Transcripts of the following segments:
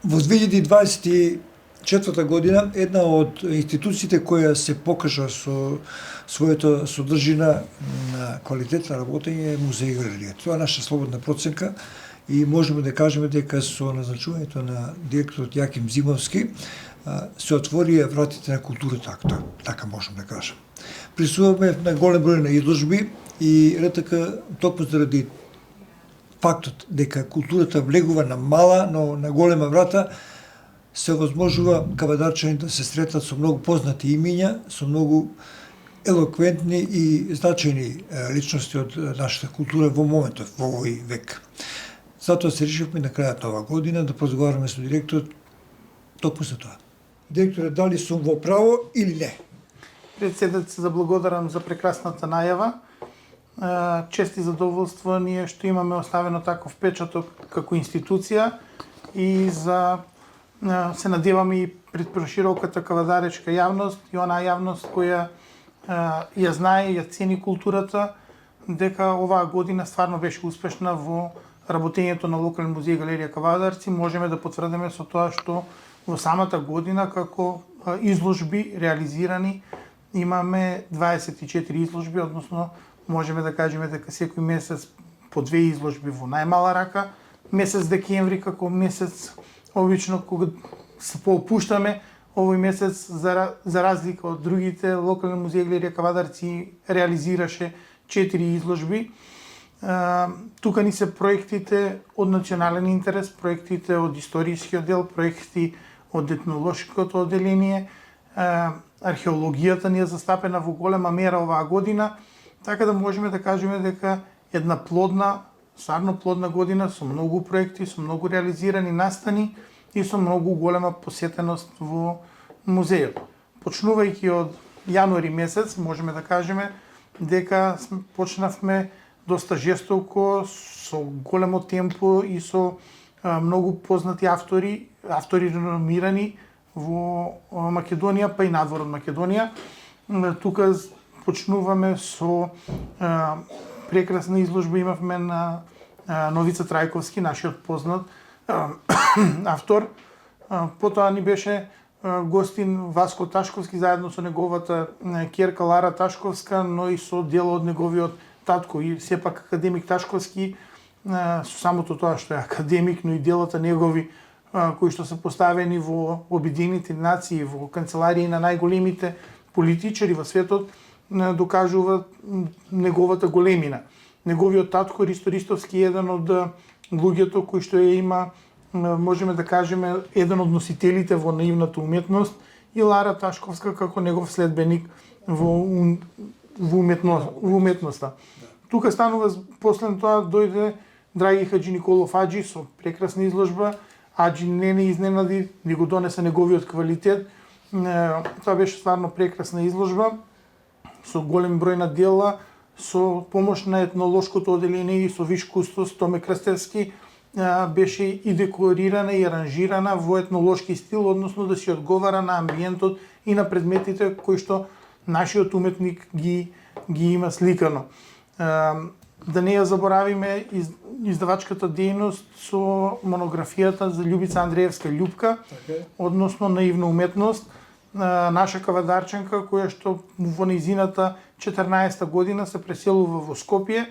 Во 2024 година една од институциите која се покажа со својата содржина на квалитет на работење е музеј и галерија. Тоа е наша слободна проценка и можеме да кажеме дека со назначувањето на директорот Јаким Зимовски се отворија вратите на културата, така можам да кажам. Присуваме на голем број на изложби и РТК токму заради фактот дека културата влегува на мала, но на голема врата, се возможува кавадарчани да се сретнат со многу познати имиња, со многу елоквентни и значајни личности од нашата култура во моментов, во овој век. Затоа се решивме на крајот на оваа година да поразговараме со директорот токму за тоа. Директоре, дали сум во право или не? Пред седат се заблагодарам за прекрасната најава. Чест и задоволство ние што имаме оставено таков печаток како институција и за се надеваме и пред прошироката кавадаречка јавност и онаа јавност која ја знае и ја цени културата, дека оваа година стварно беше успешна во работењето на локален музеј галерија Кавадарци. Можеме да потврдиме со тоа што во самата година како изложби реализирани имаме 24 изложби, односно можеме да кажеме дека секој месец по 2 изложби во најмала рака. Месец декември како месец обично кога се поопуштаме, овој месец за разлика од другите локални музеи галерија Кавадарци реализираше 4 изложби. Тука ни се проектите од национален интерес, проектите од историскиот дел, проекти од етнолошкото одделение, археологијата ни е застапена во голема мера оваа година, така да можеме да кажеме дека една плодна, стварно плодна година со многу проекти, со многу реализирани настани и со многу голема посетеност во музејот. Почнувајќи од јануари месец, можеме да кажеме дека почнавме доста жестоко, со големо темпо и со многу познати автори реномирани во Македонија, па и надвор од Македонија. Тука почнуваме со прекрасна изложба имавме на Новица Трајковски, нашиот познат автор. Потоа ни беше гостин Васко Ташковски заедно со неговата ќерка Лара Ташковска, но и со дел од неговиот татко и сепак академик Ташковски, со самото тоа што е академик, но и делата негови кои што се поставени во Обединените нации, во канцеларии на најголемите политичари во светот, докажуваат неговата големина. Неговиот татко Ристо Ристовски е еден од луѓето кои што ја има, можеме да кажеме, еден од носителите во наивната уметност и Лара Ташковска како негов следбеник во уметноста. Тука станува, после тоа дојде Драги Хаджи Николов Аджи со прекрасна изложба. Аджи не изненади, ни го донесе неговиот квалитет. Тоа беше стварно прекрасна изложба со голем број на дела, со помош на етнолошкото одделение и со виш кустос Томе Крстевски беше и декорирана и аранжирана во етнолошки стил, односно да си одговара на амбиентот и на предметите кои што нашиот уметник ги има сликано. Да не ја заборавиме издавачката дејност со монографијата за Љубица Андреевска Љупка, односно наивна уметност, наша кавадарчанка која што во нејзината 14 година се преселува во Скопје,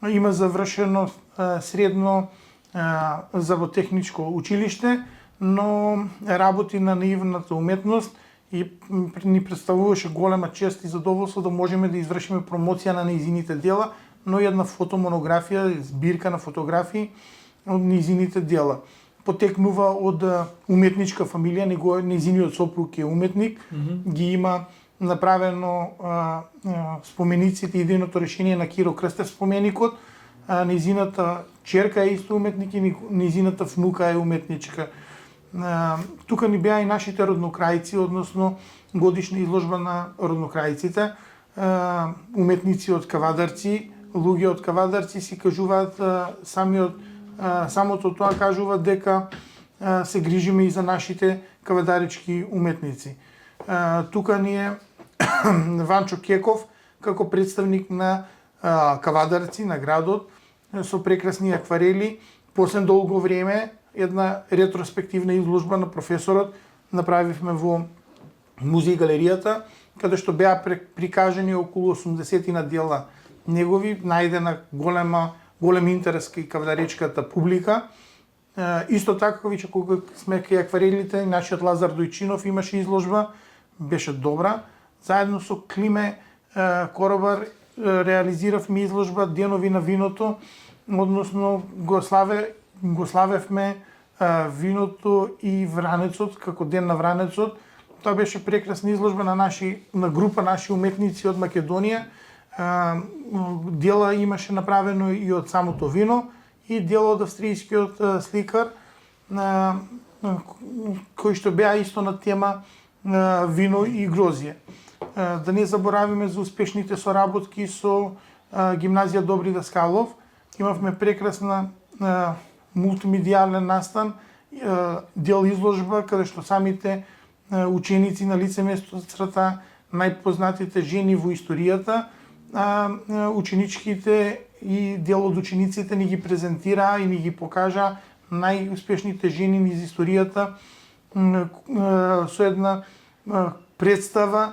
има завршено средно зъботехничко училиште, но работи на наивната уметност и ни представуваше голема чест и задоволство да можеме да извршиме промоција на нејзините дела, но и една фотомонографија, збирка на фотографии од нејзините дела. Потекнува од уметничка фамилија, нејзиниот сопруг е уметник, ги има направено спомениците, идејното решение на Киро Крстев споменикот, нејзината ќерка е исто уметник и нејзината внука е уметничка. Тука ни беа и нашите роднокрајци, односно годишна изложба на роднокрајците, уметници од Кавадарци, луѓе од Кавадарци си кажуваат самото тоа кажува дека се грижиме и за нашите кавадарички уметници. Тука ни е Ванчо Кеков како представник на Кавадарци, на градот, со прекрасни акварели. После долго време една ретроспективна изложба на професорот, направивме во музеј галеријата, каде што беа прикажани околу 80 на дела негови, најдена голем интерес кај кавадаречката публика. Исто така, веќе кога сме кај акварелите, нашиот Лазар Дојчинов имаше изложба, беше добра. Заедно со Климе Коробар реализиравме изложба Денови на виното, односно го славевме виното и вранецот како ден на вранецот. Тоа беше прекрасна изложба на група наши уметници од Македонија. Дела имаше направено и од самото вино и дело од австријскиот сликар кој што беа исто на тема вино и грозје. Да не заборавиме за успешните соработки со гимназија Добри Даскалов. Имавме прекрасна мултимедијален настан, дел изложба каде што самите ученици на лице местата, најпознатите жени во историјата, ученичките и дел од учениците ни ги презентираа и ни ги покажа најуспешните жени низ историјата со една представа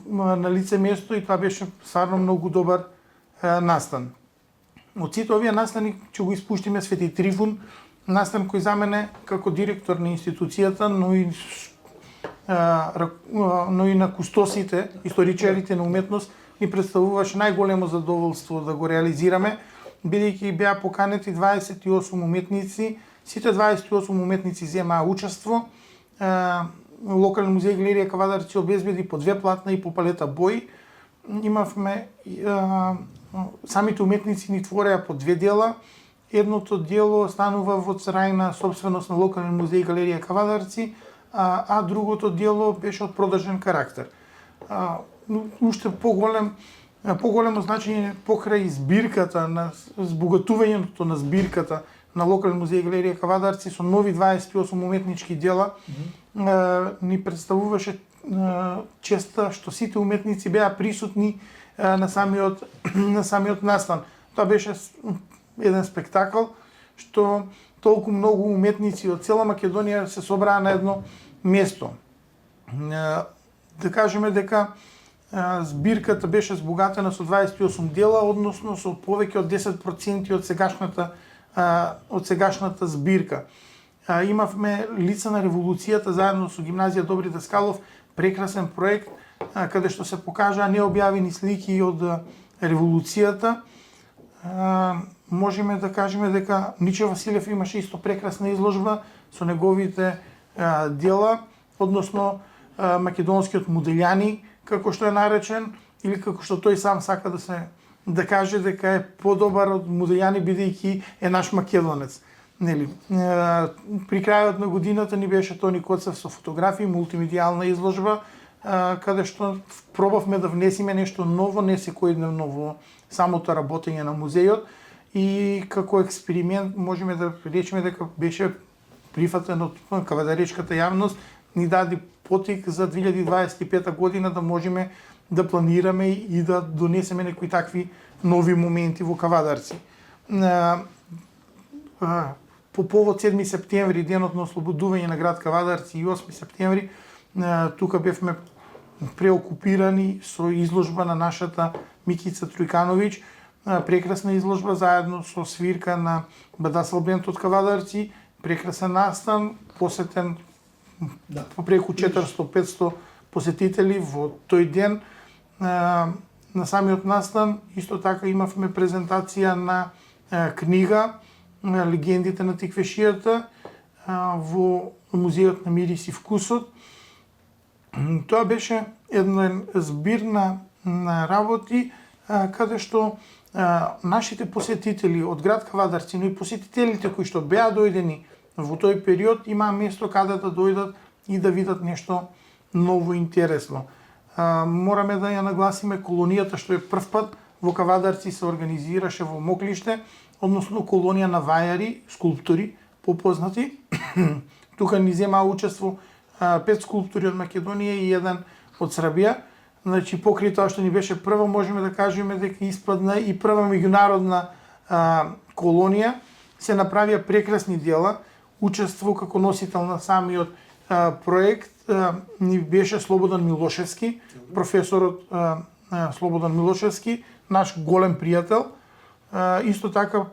на лице место и тоа беше стварно многу добар настан. Од сите овие настани ќе го испуштиме Свети Трифун, настан кој за мене како директор на институцијата, но и на кустосите, историчарите на уметност, ни представуваше најголемо задоволство да го реализираме, бидејќи беа поканети 28 уметници, сите 28 уметници земаа учество. Локален музеј галерија Кавадарци обезбеди по 2 платна и по палета бои. Имавме самите уметници ни твореа по 2 дела. Едното дело станува во царајна собственост на локален музеј галерија Кавадарци, а другото дело беше од продажен карактер. Уште поголемо значење покрај збирката, на збогатувањето на збирката на локален музеј галерија Кавадарци со нови 28 уметнички дела ни представуваше честа што сите уметници беа присутни на самиот настан. Тоа беше еден спектакл што толку многу уметници од цела Македонија се собраа на едно место. Да кажеме дека збирката беше збогатена со 28 дела, односно со повеќе од 10% од сегашната збирка. Имавме лица на револуцијата заедно со гимназија Добри Даскалов, прекрасен проект каде што се покажаа необјавени слики од револуцијата. Можеме да кажеме дека Ниче Василев имаше исто прекрасна изложба со неговите дела, односно македонскиот Муделјани, како што е наречен, или како што тој сам сака да каже дека е подобар од Муделјани бидејќи е наш македонец. Нели? При крајот на годината ни беше Тони Коцев со фотографии, мултимедијална изложба, каде што пробавме да внесиме нешто ново, не секојдневно во самото работење на музејот и како експеримент можеме да речеме дека беше прифатен од кавадаречката јавност, ни даде потик за 2025 година да можеме да планираме и да донесеме некои такви нови моменти во Кавадарци. По повод 7 септември, денот на ослободување на град Кавадарци, и 8 септември, тука бевме преокупирани со изложба на нашата Микица Тројкановиќ, прекрасна изложба заедно со свирка на Бадасал бенд од Кавадарци, прекрасен настан, посетен по преку 400-500 посетители во тој ден. На самиот настан исто така имавме презентација на книга Легендите на тиквешијата во Музејот на мирис и вкусот. Тоа беше еден збир на работи каде што нашите посетители од град Кавадарци, но и посетителите кои што беа дојдени во тој период имаа место каде да дојдат и да видат нешто ново и интересно. Мораме да ја нагласиме колонијата што е прв пат во Кавадарци се организираше во Моклиште, односно колонија на вајари, скулптори, попознати. Тука ни земаа учество 5 скулптори од Македонија и еден од Србија. Значи, покрај тоа што ни беше прва, можеме да кажеме дека испадна и прва меѓународна колонија. Се направија прекрасни дела. учество како носител на самиот проект ни беше Слободан Милошевски, професорот Слободан Милошевски, наш голем пријател. Исто така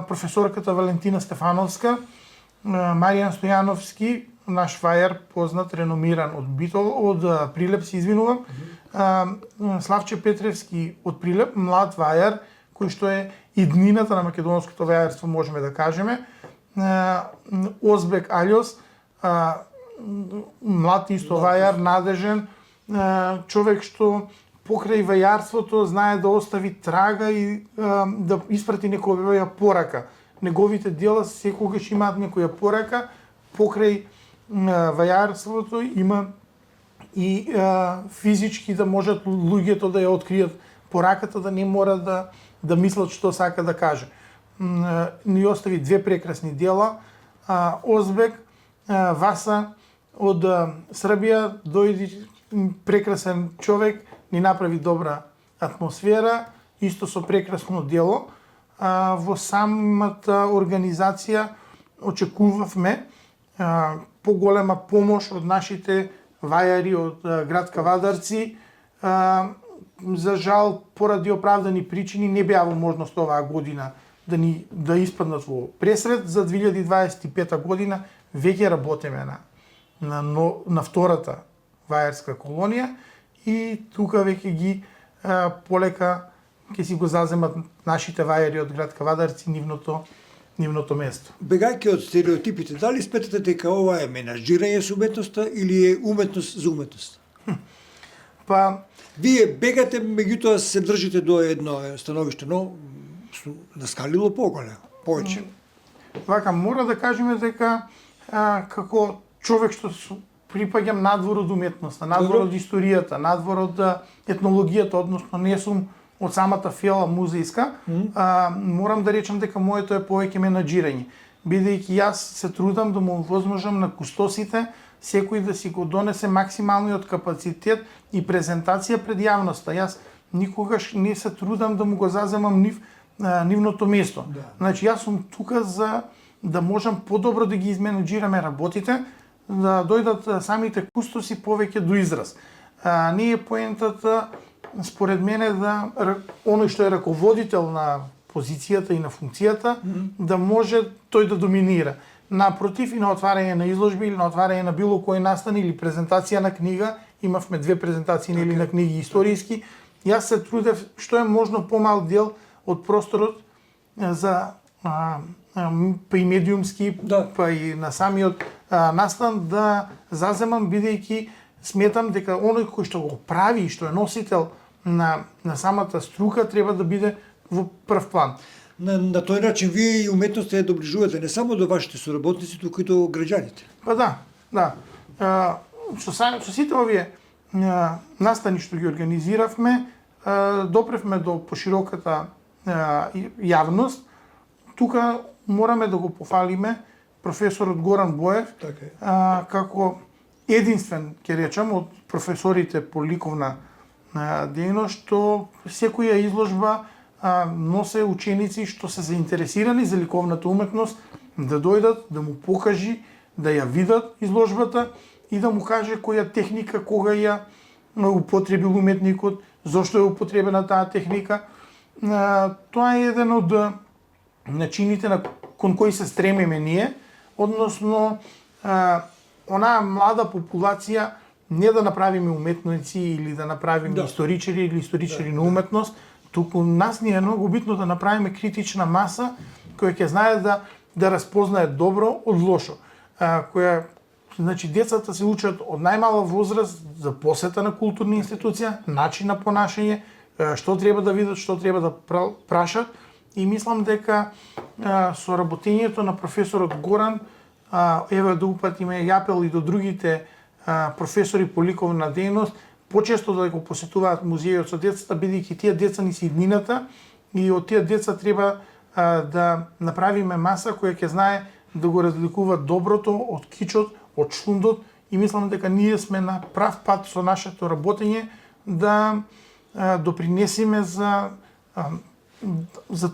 професорката Валентина Стефановска, Маријан Стојановски, наш вајар, познат, реномиран од Прилеп, се извинувам, Славче Петревски од Прилеп, млад вајар, кој што е иднината на македонското вајарство, можеме да кажеме, Озбек Алјос, млад исто вајар, надежен, човек што покрај вајарството знае да остави трага и да испрати некоја порака. Неговите дела секогаш имаат некоја порака, покрај вајарството има и физички да можат луѓето да ја откријат пораката, да не мора да мислат што сака да каже. Ни остави две прекрасни дела. Озбек, Васа од Србија, дојди прекрасен човек, ни направи добра атмосфера, исто со прекрасно дело. Во самата организација очекувавме поголема помош од нашите вајари од град Кавадарци. За жал, поради оправдани причини, не беа во можност оваа година да испаднат во пресрет. За 2025 година веќе работиме на втората вајарска колонија и тука веќе ги полека ќе си го заземат нашите вајари од град Кавадарци нивното место. Бегајќи од стереотипите, дали сметате дека ова е менаџирање со уметноста или е уметност за уметност? Па вие бегате, меѓутоа се држите до едно становиште, но наскалило поголемо, повеќе. Вака, мора да кажеме дека како човек што припаѓам надвор од уметноста, надвор од историјата, надвор од етнологијата, односно не сум од самата фела музејска, морам да речам дека моето е повеќе менаџирање. Бидејќи јас се трудам да му возможам на кустосите секој да си го донесе максималниот капацитет и презентација пред јавноста. Јас никогаш не се трудам да му го заземам нивното место. Да. Значи, јас сум тука за да можам подобро да ги изменаџираме работите, да дојдат самите кустоси повеќе до израз. Не е поентата, според мене, да оној што е раководител на позицијата и на функцијата, да може тој да доминира. Напротив, и на отварање на изложби или на отварање на било кој настан или презентација на книга, имавме две презентации или на книги историски, јас се трудев што е можно помал дел од просторот за па и медиумски, па и на самиот настан да заземам, бидејќи сметам дека оној кој што го прави и што е носител на самата струка треба да биде во прв план. На тој начин вие и уметноста ја доближувате не само до вашите соработници, туку и до граѓаните. Па да. Со сите овие настани што ги организиравме, допревме до пошироката јавност. Тука мораме да го пофалиме професорот Горан Боев, како единствен, ќе речам, од професорите по ликовна дејност, што секоја изложба носе ученици што се заинтересирани за ликовната уметност да дојдат, да му покажи, да ја видат изложбата и да му каже која техника, кога ја употребил уметникот, зошто е употребена таа техника. Тоа е еден од начините кон кои се стремиме ние, односно онаа млада популација не да направиме уметници или да направиме историчари или историчари на уметност, туку нас ни е многу битно да направиме критична маса која ќе знае да разпознае добро од лошо. Значи, децата се учат од најмала возраст за посета на културна институција, начин на понашање, што треба да видат, што треба да прашат. И мислам дека со работењето на професорот Горан, еве да упатиме јапел и до другите професори по ликовна дејност, почесто да го посетуваат музејот со децата, бидејќи тие деца ни се иднината и од тие деца треба да направиме маса која ќе знае да го разликува доброто од кичот, од шундот, и мислам дека ние сме на прав пат со нашето работење да допринесеме за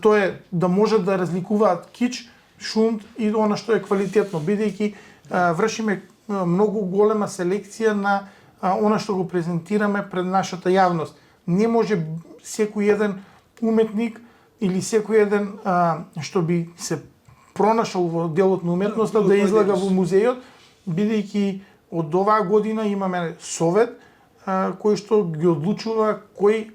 тоа да може да разликуваат кич, шунт и она што е квалитетно, бидејќи вршиме многу голема селекција на она што го презентираме пред нашата јавност. Не може секој еден уметник или секој еден што би се пронашал во делот на уметноста да излага во музејот, бидејќи од оваа година имаме совет кој што ги одлучува кои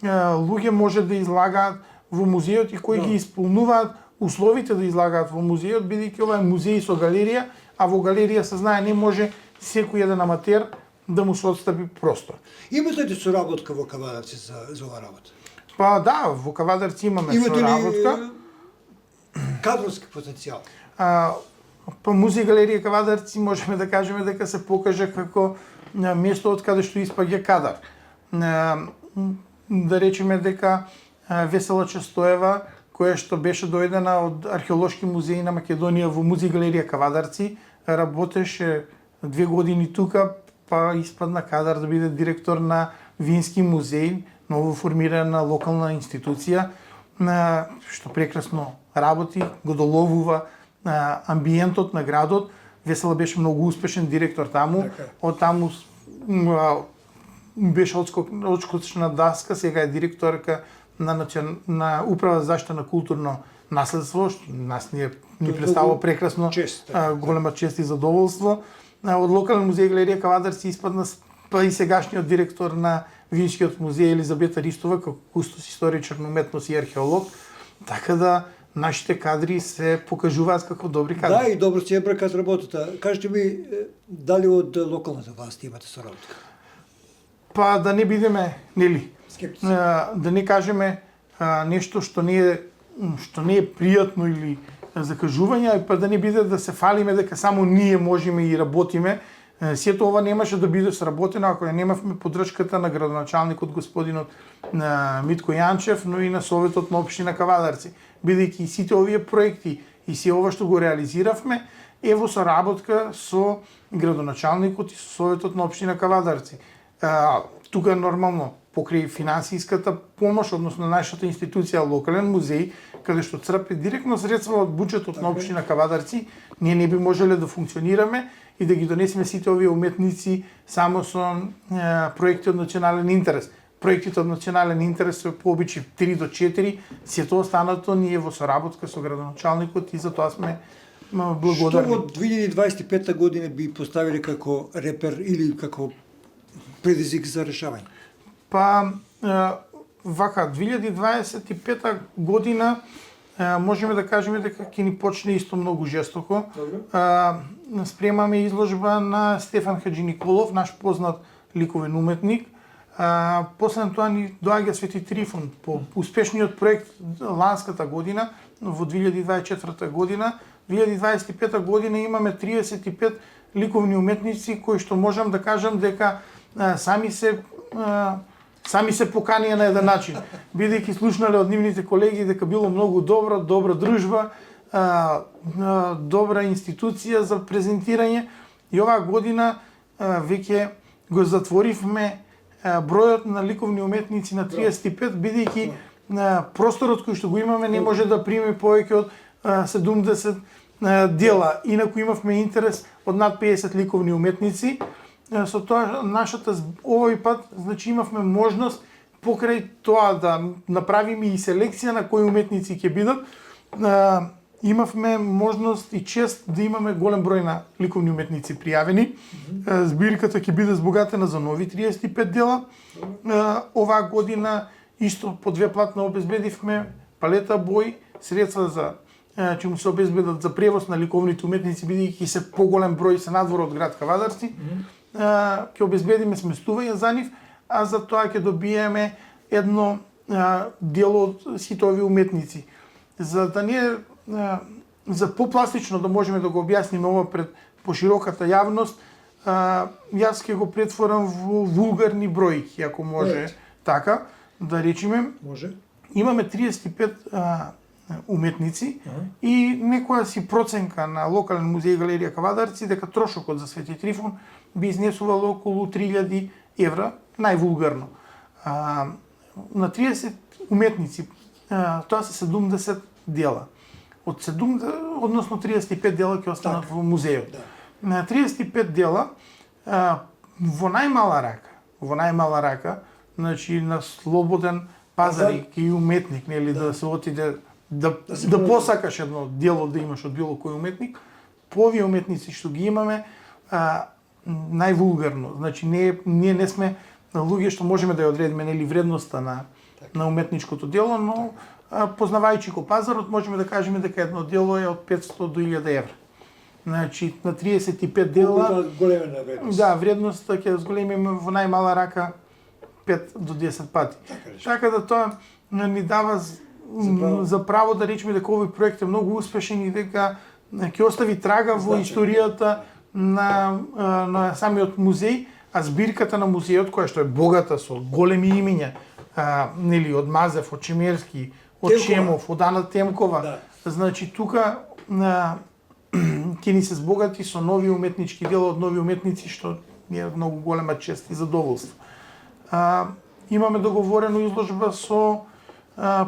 луѓе може да излагаат во музејот и кои ги исполнуваат условите да излагаат во музејот, бидејќи ова е музеј со галерија, а во галерија се знае не може секој еден аматер да му се отстапи простор. Имате ли соработка во Кавадарци за оваа работа? Па да, во Кавадарци имаме соработка. Кадрски потенцијал? Па музеј галерија Кавадарци можеме да кажеме дека се покажа како место од каде што испаѓа кадар. Да речеме дека Весела Честоева, која што беше дојдена од археолошки музеи на Македонија во музеј галерија Кавадарци, работеше 2 години тука, па испадна кадар да биде директор на Вински музеј, ново формирана локална институција, што прекрасно работи, го доловува амбиентот на градот. Весела беше многу успешен директор таму, од таму беше одскочна даска, сега е директорка на Управа за заштита на културно наследство, што нас ни представува прекрасно, голема чест и задоволство. Од локален музеј галерија Кавадарци испадна па и сегашниот директор на Винскиот музеј Елизабета Ристова, како кустос историчар на уметност и археолог, така да нашите кадри се покажуваат како добри кадри. Да, и добро си ја бркат работата. Кажете ми, дали од локалната власт имате соработка? Па да не бидеме, нели, скептици, да не кажеме нешто што не е пријатно или закажување, па да не биде да се фалиме дека само ние можеме и работиме. Сето ова немаше да биде сработено ако ја немавме поддршката на градоначалникот господинот Митко Јанчев, но и на Советот на општина Кавадарци. Бидејќи сите овие проекти и се ова што го реализиравме е во соработка со градоначалникот и со Советот на општина Кавадарци. Тука нормално покрај финансиската помош, односно нашата институција локален музеј, каде што црпи директно средства од буџетот на општина Кавадарци, ние не би можеле да функционираме и да ги донесеме сите овие уметници само со проекти од национален интерес. Проектите од национален интерес се по обичај 3 до 4, сето останато ние во соработка со градоначалникот и за тоа сме благодарни. Што во 2025 година би поставиле како репер или како предизвик за решавање? Па, вака, 2025 година можеме да кажеме дека ќе ни почне исто многу жестоко. Спремаме изложба на Стефан Хаджи Николов, наш познат ликовен уметник. После тоа ни доаѓа Свети Трифон по успешниот проект ланската година, во 2024 година. 2025 година имаме 35 ликовни уметници кои што можам да кажам дека сами се поканија на еден начин, бидејќи слушнале од нивните колеги дека било многу добра дружба, добра институција за презентирање и оваа година веќе го затворивме бројот на ликовни уметници на 35, бидејќи просторот кој што го имаме не може да прими повеќе од 70 дела. Инаку имавме интерес од над 50 ликовни уметници. Со тоа овој пат значи имавме можност покрај тоа да направиме и селекција на кои уметници ќе бидат. Имавме можност и чест да имаме голем број на ликовни уметници пријавени. Збирката ќе биде збогатена за нови 35 дела. Оваа година исто по 2 платна обезбедивме палета бој, средства за ќе му се обезбедат за превоз на ликовните уметници, бидејќи се поголем број се надвор од град Кавадарци. Ќе обезбедиме сместување за нив, а за тоа ќе добиеме едно дело од сите овие уметници. За да не за попластично да можеме да го објасниме ова пред пошироката јавност, јас ќе го претворам во вулгарни бројки, ако може така да речеме. Може. Имаме 35 уметници и некоја си проценка на локален музеј галерија Кавадарци дека трошокот за Свети Трифон би изнесувало околу 3000 евра, највулгарно. На 30 уметници, тоа се 70 дела. од 7, односно 35 дела ќе останат во музеот. Да. На 35 дела во најмала рака, значи на слободен пазар и уметник, нели, да се отиде да посакаш едно дело да имаш од било кој уметник, по овие уметници што ги имаме, највулгарно, значи ние не сме луѓе што можеме да ја одредиме, нели, вредноста на уметничкото дело, но познавајќи го пазарот можеме да кажеме дека едно дело е од 500 до 1000 евра. Значи на 35 дела големена вредност. Да, вредноста ќе зголемиме во најмала рака 5 до 10 пати. Така да тоа ни дава за право да речеме дека овој проект е многу успешен и дека ќе остави трага во историјата на самиот музеј, а збирката на музејот која што е богата со големи имиња, нели, од Мазев, од Чемерски, од Шемов, од Ана Темкова, значи тука ќе ни се збогати со нови уметнички дела од нови уметници, што е многу голема чест и задоволство. Имаме договорено изложба со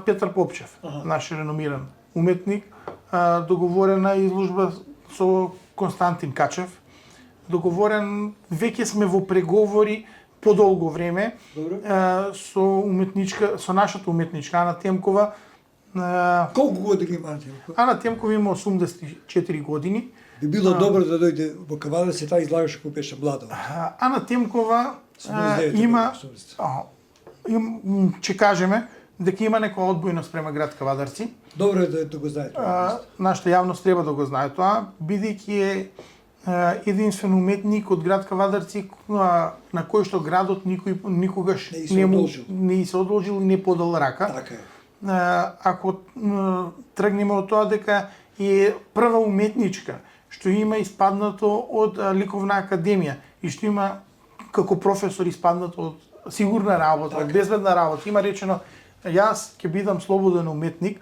Петар Попчев, наш реномиран уметник, договорена изложба со Константин Качев, договорен, веќе сме во преговори подолго време со нашата уметничка Ана Темкова. Колку години има Ана Темкова? Ана Темкова има 84 години. Би било добро да дојде во Кавадарци, таа излагаше кога беше млада. Ана Темкова има, ќе кажеме, дека има некоја одбојност према град Кавадарци. Добро е да го знае тоа. Нашата јавност треба да го знае тоа, бидејќи е единствен уметник од град Кавадарци на кој што градот никогаш не се одолжил и не подал рака. Така е. Ако тргнеме од тоа дека е прва уметничка што има испаднато од Ликовна академија и што има како професор испаднато од сигурна работа, од безбедна работа, има речено јас ќе бидам слободен уметник,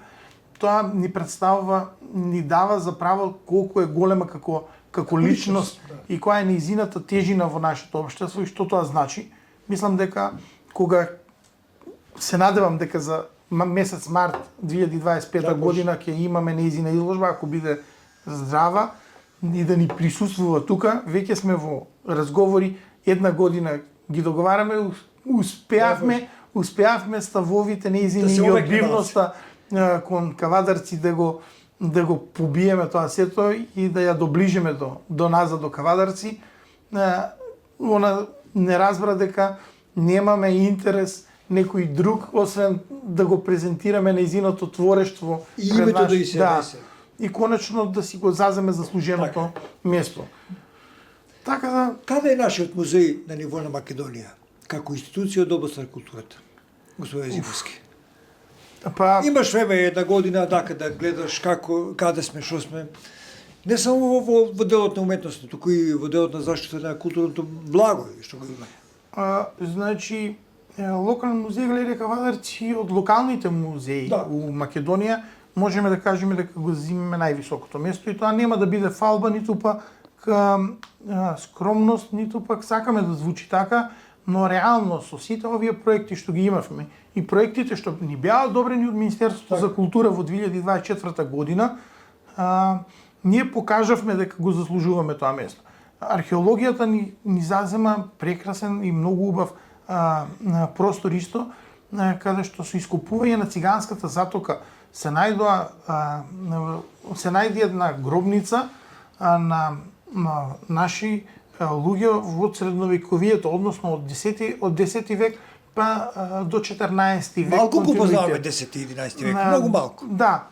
тоа ни представува, ни дава за право колку е голема како личност и која е нејзината тежина во нашето општество и што тоа значи. Мислам дека кога се надевам дека за месец март 2025 година ќе имаме нејзина изложба, ако биде здрава и да ни присуствува тука, веќе сме во разговори, една година ги договараме, успеавме ставовите нејзини и одбивноста кон Кавадарци да го побиеме тоа сето и да ја доближиме до назад до Кавадарци. Она не разбра дека немаме интерес некој друг, освен да го презентираме нејзиното творештво и името да и се и конечно да си го заземе заслуженото место. Така да, каде е нашиот музеј на ниво на Македонија како институција од област на културата? Господин Зимовски. Имаш време една година да гледаш каде сме, што сме. Не само во делот на уметноста, туку и во делот на заштита на културното благо што го има. Значи, локален музеј Галерија Кавадарци од локалните музеи у Македонија можеме да кажеме дека го земеме највисокото место и тоа нема да биде фалба, ниту пак скромност, ниту пак сакаме да звучи така, но реално со сите овие проекти што ги имавме и проектите што ни беа одобрени од Министерството за култура во 2024 година, ние покажавме дека го заслужуваме тоа место. Археологијата ни зазема прекрасен и многу убав простор исто, каде што со ископување на циганската затока се најде една гробница на наши луѓе во средновековието, односно од 10 век па до 14 век. Малку го познаваме 10 и 11 век, многу малку. Да,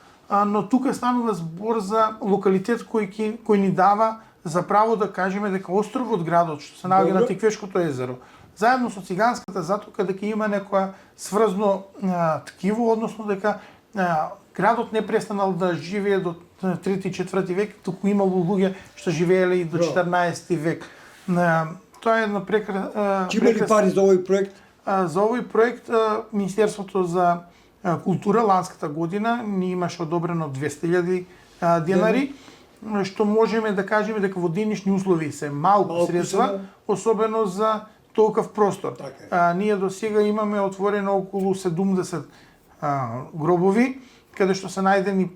но тука станува збор за локалитет кој ни дава за право да кажеме дека островот градот што се наоѓа на Тиквешкото езеро, заедно со циганската затока дека има некоја сврзно ткиво, односно дека градот не престанал да живее до 3 и 4 век, туку имало луѓе што живееле и до 14 век. Тоа е една Има ли пари за овој проект? За овој проект Министерството за култура ланската година ни имаше одобрено 200.000 денари, што можеме да кажеме дека во денешни услови се малку средства, особено за толков простор. Ние до сега имаме отворено околу 70 гробови, каде што се најдени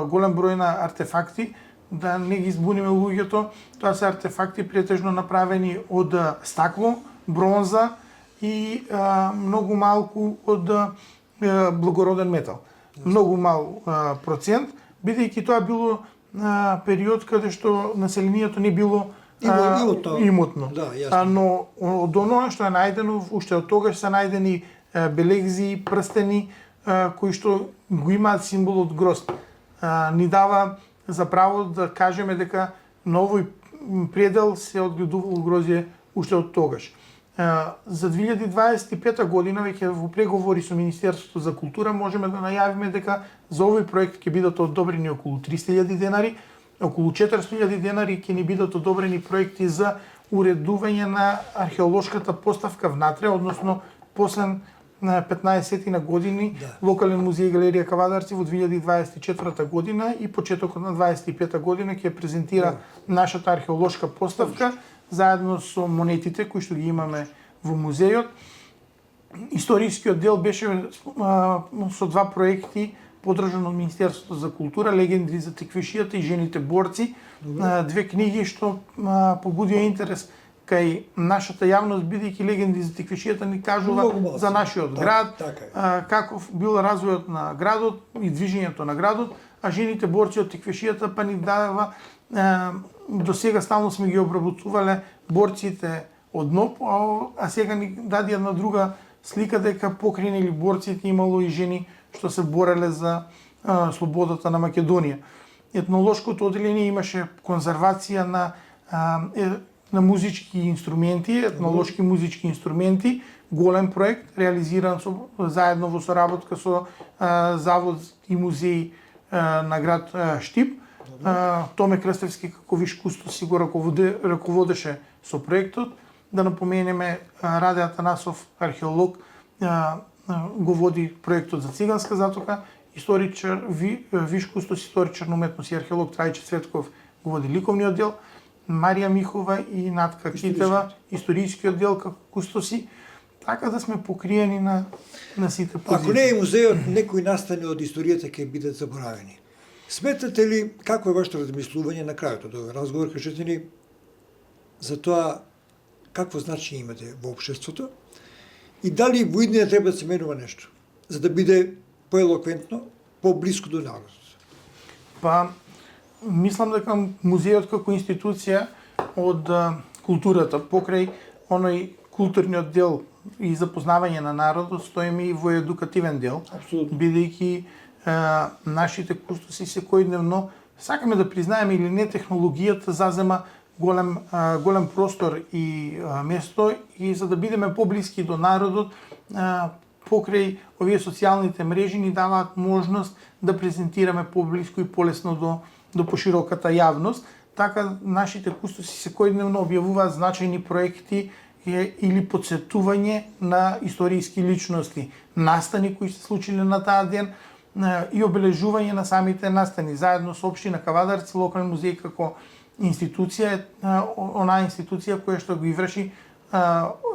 голем број на артефакти, да не ги збуниме луѓето, тоа се артефакти претежно направени од стакло, бронза и многу малку од благороден метал. Многу мал процент, бидејќи тоа било период каде што населението не било имотно. Да, но од оноа што е најдено, уште од тогаш се најдени белегзи, прстени, кои што го имаат символот грозд. Ни дава за право да кажеме дека на овој предел се одгледувало грозје уште од тогаш. За 2025 година, веќе во преговори со Министерството за култура, можеме да најавиме дека за овој проект ќе бидат одобрени околу 300.000 денари, околу 400.000 денари ќе ни бидат одобрени проекти за уредување на археолошката поставка внатре, односно после 15 на години, локален музеј и галерија Кавадарци во 2024 година и почетокот на 25 година ќе презентира нашата археолошка поставка заедно со монетите кои што ги имаме во музејот. Историскиот дел беше со два проекти поддржан од Министерството за култура, Легенди за теквишијата и Жените борци, две книги што побудија интерес кај нашата јавност, бидејќи Легенди за теквишијата ни кажува за нашиот град, каков бил развојот на градот и движењето на градот, а Жените борци од теквишијата па ни дава, до сега стално сме ги обработувале борците од НОП, а сега ни даде една друга слика дека покрај нели борците имало и жени што се бореле за слободата на Македонија. Етнолошкото одделение имаше конзервација на музички инструменти, етнолошки музички инструменти, голем проект реализиран заедно во соработка со Завод и музеј на град Штип. Томе Крстевски како виш кустос си го раководеше со проектот. Да напоменеме Раде Атанасов, археолог, го води проектот за Циганска затока, историчар, виш кустос, историчар на уметност и археолог Трајче Цветков го води ликовниот дел, Марија Михова и Натка Китева, историскиот дел како кустоси, така да сме покриени на сите позиции. Ако не е музејот, некои настани од историјата ќе бидат заборавени. Сметате ли, како е вашето размислување на крајот од овој разговор, кажете ни за тоа какво значење имате во општеството и дали во иднина треба да се менува нешто, за да биде поелоквентно, поблиско до народот? Па, мислам дека музејот како институција од културата, покрај оној културниот дел и запознавање на народот, стоиме и во едукативен дел, бидејќи нашите кустоси секојдневно, сакаме да признаеме или не, технологијата зазема голем простор и место, и за да бидеме поблиски до народот, покрај овие социјалните мрежи ни даваат можност да презентираме поблиско и полесно до пошироката јавност. Така нашите кустоси секојдневно објавуваат значајни проекти или подсетување на историски личности, настани кои се случиле на таа ден и обележување на самите настани. Заедно со општина Кавадарци, локален музеј како институција, онаа институција која што го изврши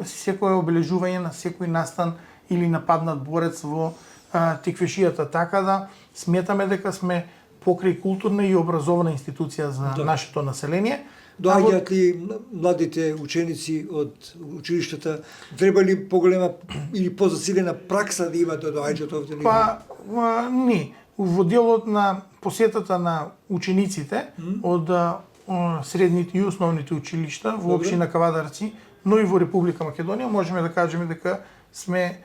секое обележување на секој настан или нападнат борец во теквешијата. Така да сметаме дека сме покрај културна и образовна институција за нашето население. Доаѓаат ли младите ученици од училиштата? Треба ли поголема или позасилена пракса да имат да доаѓаат овде? Па, не. Во делот на посетата на учениците од средните и основните училишта во општина Кавадарци, но и во Република Македонија, можеме да кажеме дека сме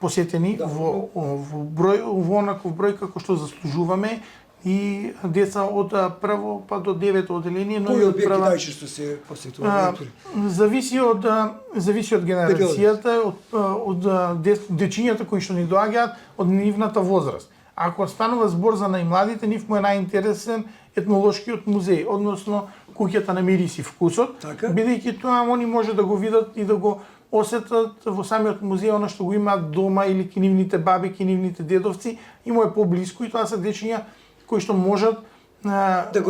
посетени во онаков број како што заслужуваме, и деца од прво па до 9 одделение, но и од прва. Кои најчесто се посетуваат? Зависи од генерацијата, од дечињата кои што ни доаѓаат, од нивната возраст. Ако станува збор за најмладите, нив му е најинтересен етнолошкиот музеј, односно куќата на мирис и вкусот, бидејќи тоа они може да го видат и да го осетат во самиот музеј она што го имаат дома или ки нивните баби, ки нивните дедовци, и му е поблиску, и тоа се дечиња кои што можат да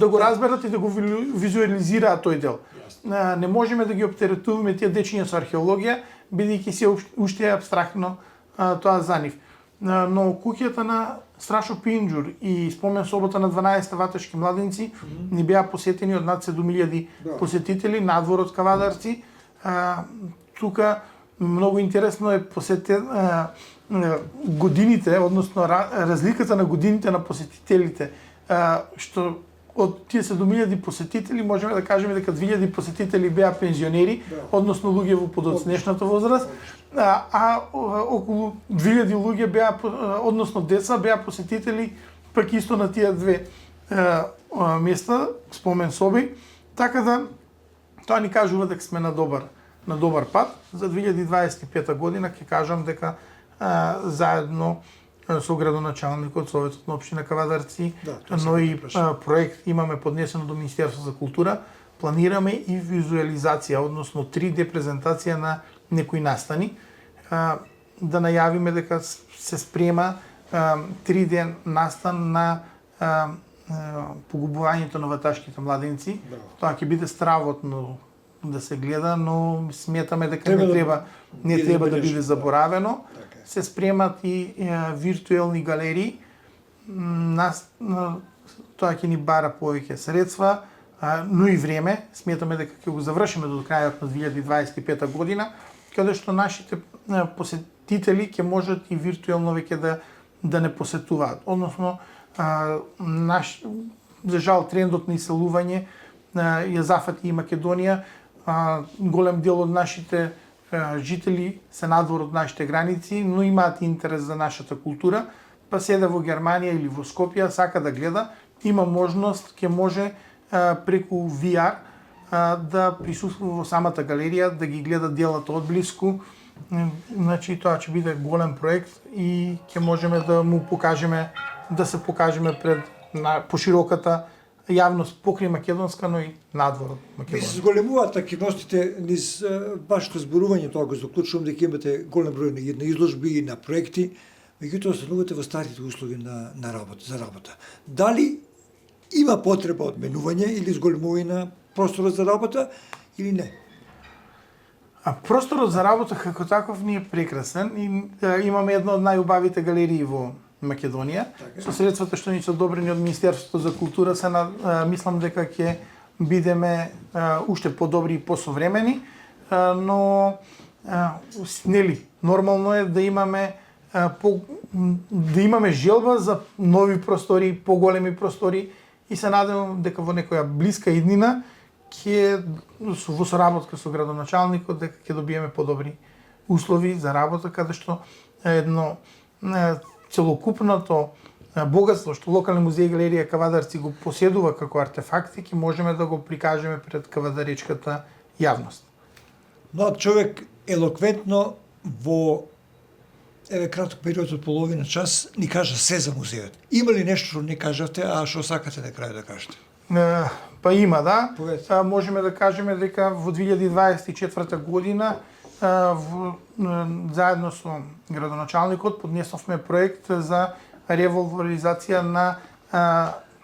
го разберат и да го визуализираат тој дел. Не можеме да ги оптеретуваме тие дечиња со археологија, бидејќи се уште е апстрактно тоа за нив. но куќата на Страшо Пинџур и спомен собота на 12 ватешки младенци ни беа посетени од над 7000 посетители, надворот Кавадарци. Тука многу интересно е годините, односно разликата на годините на посетителите, што од тие 7000 посетители можеме да кажеме дека 2000 посетители беа пензионери, односно луѓе во подоцнешната возраст, а околу 2000 луѓе беа, односно деца беа посетители пак исто на тие две места, спомен соби, така да тоа ни кажува дека сме на добар пат. За 2025 година ќе кажам дека заедно со градоначалникот, Советот на општина Кавадарци, но и проект имаме поднесено до Министерството за култура, планираме и визуализација, односно 3D презентација на некои настани. Да најавиме дека се спрема 3D настан на погубувањето на ваташките младенци. Тоа ќе биде стравотно да се гледа, но сметаме дека не треба да биде заборавено. Се спремат и виртуелни галерии. Тоа ќе ни бара повеќе средства, но и време. Сметаме дека ќе го завршиме до крајот на 2025 година, каде што нашите посетители ќе можат и виртуелно веќе да не посетуваат. Односно, за жал трендот на иселување ја зафати и Македонија. Голем дел од нашите жители се надвор од нашите граници, но имаат интерес за нашата култура, па седе во Германија или во Скопје, сака да гледа, има можност, ќе може преку VR да присуствува во самата галерија, да ги гледа делата од блиску. Значи тоа ќе биде голем проект и ќе можеме да му покажеме, да се покажеме пред пошироката јавност покрај македонска, но и надвор од Македонија. Ви се зголемуваат активностите низ вашето зборување, тоа го заклучувам дека имате голем број на изложби и на проекти, меѓутоа станувате во старите услови на работа, за работа. Дали има потреба од менување или зголемување на просторот за работа или не? Просторот за работа како таков ни е прекрасен и имаме една од најубавите галерии во Македонија. Со средствата што ни се одобрени од Министерството за култура мислам дека ќе бидеме уште подобри и посовремени, но нели нормално е да имаме желба за нови простори, поголеми простори и се надевам дека во некоја блиска иднина во соработка со градоначалникот дека ќе добиеме подобри услови за работа, каде што едно целокупното богатство што локални музеи и галерија Кавадарци го поседува како артефакти, ќе можеме да го прикажеме пред кавадаречката јавност. Млад човек елоквентно во краток период од половина час ни кажа се за музеот. Има ли нешто што не кажавте, а што сакате на крај да кажете? Па има, да. Можеме да кажеме дека во 2024 година заедно со градоначалникот поднесовме проект за револваризација на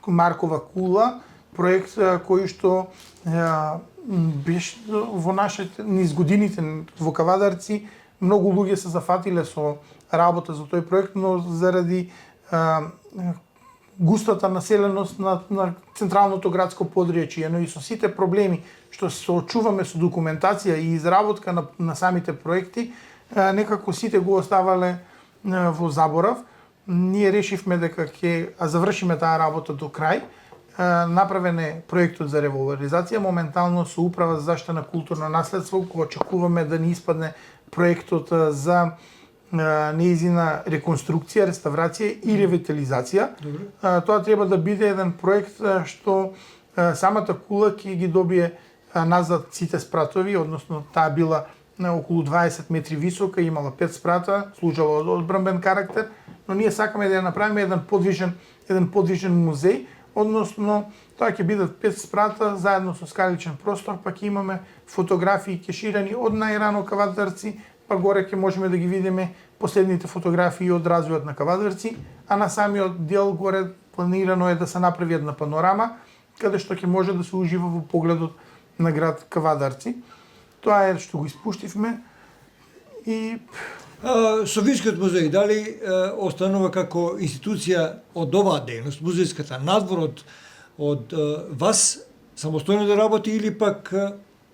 Маркова кула, проект кој што беше во нашите низ годините во Кавадарци многу луѓе се зафатиле со работа за тој проект, но заради густата населеност на централното градско подречје, но и со сите проблеми што се соочуваме со документација и изработка на самите проекти, некако сите го оставале во заборав. Ние решивме дека ќе завршиме таа работа до крај. Направен е проектот за револваризација, моментално со Управа за заштита на културно наследство го очекуваме да ни испадне проектот за неизина реконструкција, реставрација и ревитализација. Тоа треба да биде еден проект што самата кула ќе ги добие назад сите спратови, односно таа била на околу 20 метри висока, имала 5 спрата, служела од одбранбен карактер, но ние сакаме да ја направиме еден подвижен музеј, односно тоа ќе бидат 5 спрата заедно со скаличен простор, па ќе имаме фотографии кеширани од најрано Кавадарци, па горе ќе можеме да ги видиме последните фотографии од развојот на Кавадарци, а на самиот дел горе планирано е да се направи една панорама, каде што ќе може да се ужива во погледот на град Кавадарци. Тоа е што го испуштивме и Со Винскиот музеј, дали останува како институција од оваа дејност, музејската, надвор од вас, самостојно да работи или пак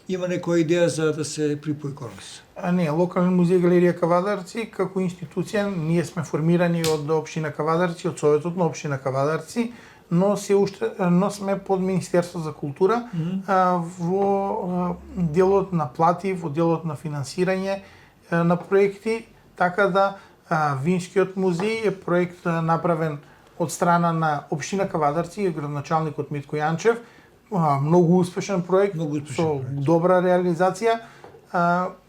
има некоја идеја за да се припои кон вас? Не, локален музеј Галерија Кавадарци како институција, ние сме формирани од општина Кавадарци, од Советот на општина Кавадарци, но сме под Министерство за култура во делот на плати, во делот на финансирање на проекти, така да Винскиот музеј е проект направен од страна на општина Кавадарци и градоначалникот Митко Јанчев, многу успешен проект, со добра реализација.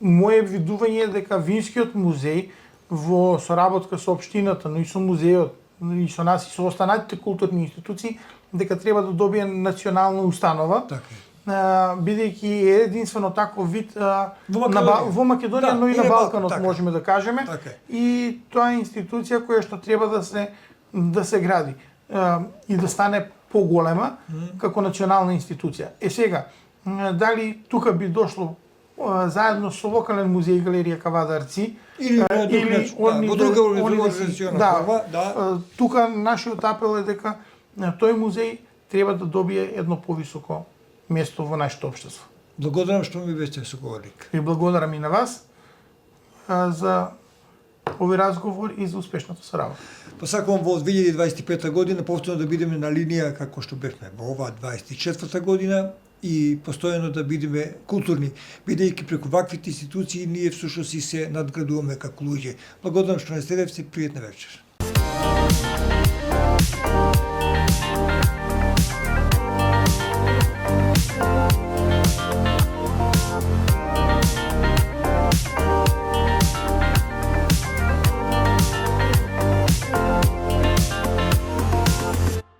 Моје видување е дека Винскиот музеј во соработка со општината, но и со музејот, и со нас и со останатите културни институции, дека треба да добие национална установа. Бидејќи е единствено таков вид во Македонија, но и на Балканот, можеме да кажеме. И тоа е институција која што треба да се гради и да стане поголема како национална институција. Сега, дали тука би дошло заедно со локален музеј Галерија Кавадарци или во друга организациона форма, тука нашиот апел е дека тој музеј треба да добие едно повисоко место во нашето општество. Благодарам што ми беше соговорник. И благодарам и на вас за овој разговор и за успешната соработа. Посакувам во 2025 година повторно да бидеме на линија како што бевме во оваа 24 година и постојано да бидеме културни, бидејќи преку ваквите институции ние всушност и се надградуваме како луѓе. Благодарам што не следевте, пријатна вечер.